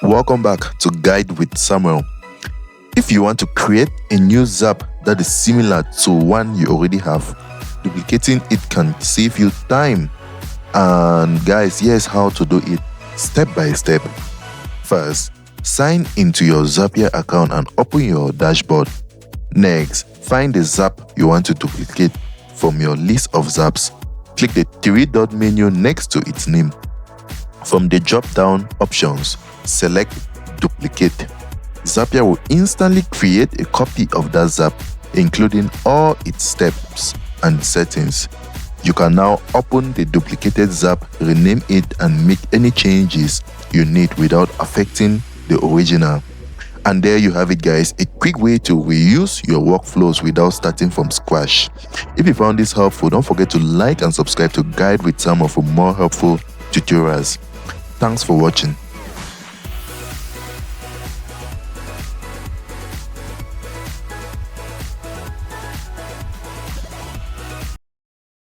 Welcome back to Guide with Samuel. If you want to create a new Zap that is similar to one you already have, duplicating it can save you time. And guys, here's how to do it step by step. First, sign into your Zapier account and open your dashboard. Next, find the Zap you want to duplicate from your list of Zaps. Click the three-dot menu next to its name. From the drop-down options, select Duplicate. Zapier will instantly create a copy of that Zap, including all its steps and settings. You can now open the duplicated Zap, rename it, and make any changes you need without affecting the original. And there you have it, guys, a quick way to reuse your workflows without starting from scratch. If you found this helpful, don't forget to like and subscribe to Guide with Samuel for more helpful tutorials. Thanks for watching.